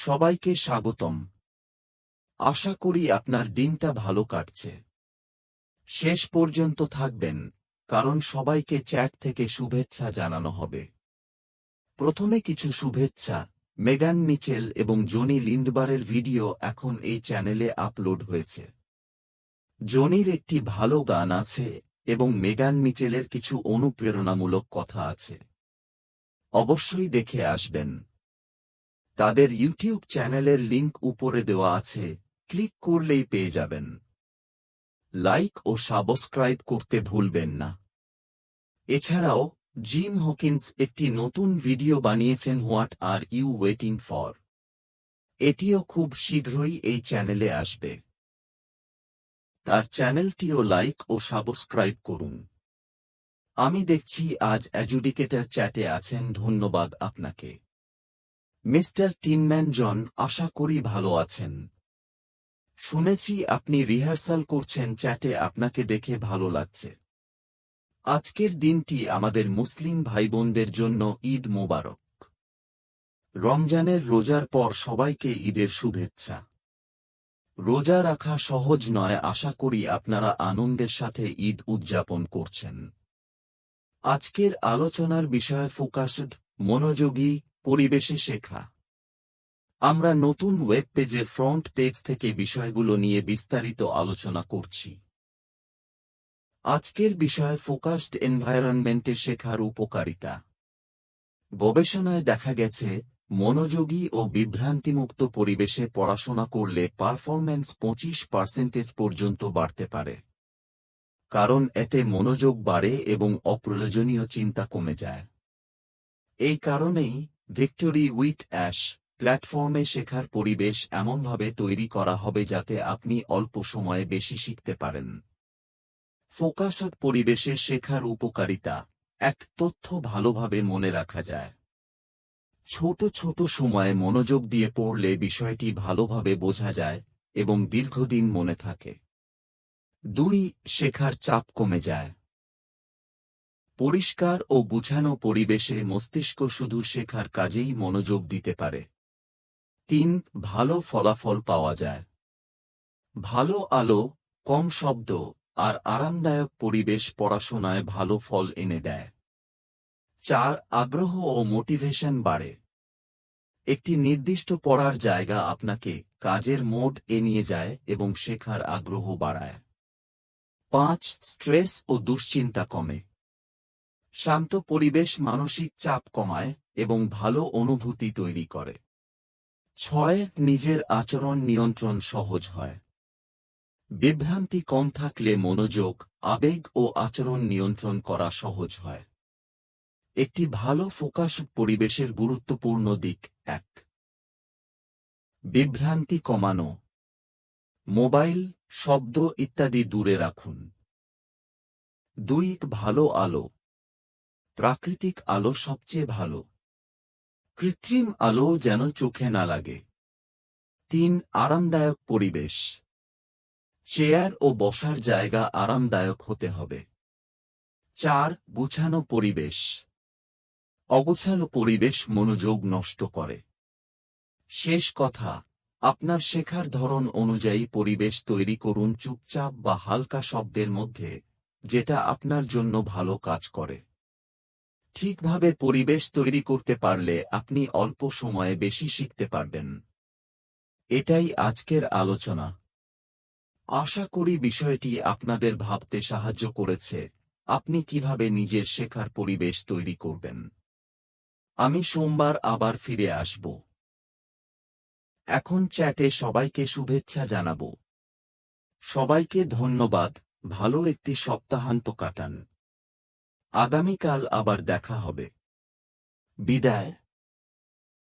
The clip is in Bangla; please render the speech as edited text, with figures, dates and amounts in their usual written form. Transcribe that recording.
সবাইকে স্বাগতম। আশা করি আপনার দিনটা ভালো কাটছে। শেষ পর্যন্ত থাকবেন, কারণ সবাইকে চ্যাট থেকে শুভেচ্ছা জানানো হবে। প্রথমে কিছু শুভেচ্ছা। মেগান মিচেল এবং জনি লিন্ডবারের ভিডিও এখন এই চ্যানেলে আপলোড হয়েছে। জনির একটি ভালো গান আছে এবং মেগান মিচেলের কিছু অনুপ্রেরণামূলক কথা আছে। অবশ্যই দেখে আসবেন। তাদের ইউটিউব চ্যানেলের লিংক উপরে দেওয়া আছে, ক্লিক করলেই পেয়ে যাবেন। লাইক ও সাবস্ক্রাইব করতে ভুলবেন না। এছাড়াও জিম হকিন্স একটি নতুন ভিডিও বানিয়েছেন, what are you waiting for. এটিও খুব শীঘ্রই এই চ্যানেলে আসবে। তার চ্যানেলটিও লাইক ও সাবস্ক্রাইব করুন। আমি দেখছি আজ অ্যাজুডিকেটর চ্যাটে আছেন, ধন্যবাদ আপনাকে। মিস্টার টিনম্যান জন, আশা করি ভালো আছেন। শুনেছি আপনি রিহার্সাল করছেন, চ্যাটে আপনাকে দেখে ভালো লাগছে। আজকের দিনটি আমাদের মুসলিম ভাইবোনদের জন্য ঈদ মোবারক। রমজানের রোজার পর সবাইকে ঈদের শুভেচ্ছা। রোজা রাখা সহজ নয়, আশা করি আপনারা আনন্দের সাথে ঈদ উদযাপন করছেন। আজকের আলোচনার বিষয় ফোকাসড, মনোযোগী, পরিবেশে শেখা। আমরা নতুন ওয়েব পেজের ফ্রন্ট পেজ থেকে বিষয়গুলো নিয়ে বিস্তারিত আলোচনা করছি। আজকের বিষয় ফোকাসড এনভায়রনমেন্টে শেখার উপকারিতা। গবেষণায় দেখা গেছে, মনোযোগী ও বিভ্রান্তিমুক্ত পরিবেশে পড়াশোনা করলে পারফরম্যান্স 25% পর্যন্ত বাড়তে পারে। কারণ এতে মনোযোগ বাড়ে এবং অপ্রয়োজনীয় চিন্তা কমে যায়। এই কারণেই ভিক্টোরি উইথ অ্যাশ প্ল্যাটফর্মে শেখার পরিবেশ এমনভাবে তৈরি করা হবে যাতে আপনি অল্প সময়ে বেশি শিখতে পারেন। ফোকাসড পরিবেশে শেখার উপকারিতা। এক, তথ্য ভালোভাবে মনে রাখা যায়। ছোট ছোট সময়ে মনোযোগ দিয়ে পড়লে বিষয়টি ভালোভাবে বোঝা যায় এবং দীর্ঘদিন মনে থাকে। 2, শেখার চাপ কমে যায়। পরিষ্কার ও গুছানো পরিবেশে মস্তিষ্ক শুধু শেখার কাজেই মনোযোগ দিতে পারে। 3, ভালো ফলাফল পাওয়া যায়। ভালো আলো, কম শব্দ আর আরামদায়ক পরিবেশ পড়াশোনায় ভালো ফল এনে দেয়। 4, আগ্রহ ও মোটিভেশন বাড়ে। একটি নির্দিষ্ট পড়ার জায়গা আপনাকে কাজের মোড এ নিয়ে যায় এবং শেখার আগ্রহ বাড়ায়। 5, স্ট্রেস ও দুশ্চিন্তা কমে। শান্ত পরিবেশ মানসিক চাপ কমায় এবং ভালো অনুভূতি তৈরি করে। 6, নিজের আচরণ নিয়ন্ত্রণ সহজ হয়। বিভ্রান্তি কম থাকলে মনোযোগ, আবেগ ও আচরণ নিয়ন্ত্রণ করা সহজ হয়। একটি ভালো ফোকাস পরিবেশের গুরুত্বপূর্ণ দিক। 1, বিভ্রান্তি কমানো। মোবাইল, শব্দ ইত্যাদি দূরে রাখুন। 2, ভালো আলো। প্রাকৃতিক আলো সবচেয়ে ভালো। কৃত্রিম আলো যেন চোখে না লাগে। 3, আরামদায়ক পরিবেশ। চেয়ার ও বসার জায়গা আরামদায়ক হতে হবে। 4, গুছানো পরিবেশ। অগোছালো পরিবেশ মনোযোগ নষ্ট করে। শেষ কথা, আপনার শেখার ধরন অনুযায়ী পরিবেশ তৈরি করুন, চুপচাপ বা হালকা শব্দের মধ্যে, যেটা আপনার জন্য ভালো কাজ করে। ঠিকভাবে পরিবেশ তৈরি করতে পারলে আপনি অল্প সময়ে বেশি শিখতে পারবেন। এটাই আজকের আলোচনা। আশা করি বিষয়টি আপনাদের ভাবতে সাহায্য করেছে, আপনি কিভাবে নিজের শেখার পরিবেশ তৈরি করবেন। আমি সোমবার আবার ফিরে আসব। এখন চ্যাটে সবাইকে শুভেচ্ছা জানাব। সবাইকে ধন্যবাদ। ভালো একটি সপ্তাহান্ত কাটান। আগামীকাল আবার দেখা হবে। বিদায়।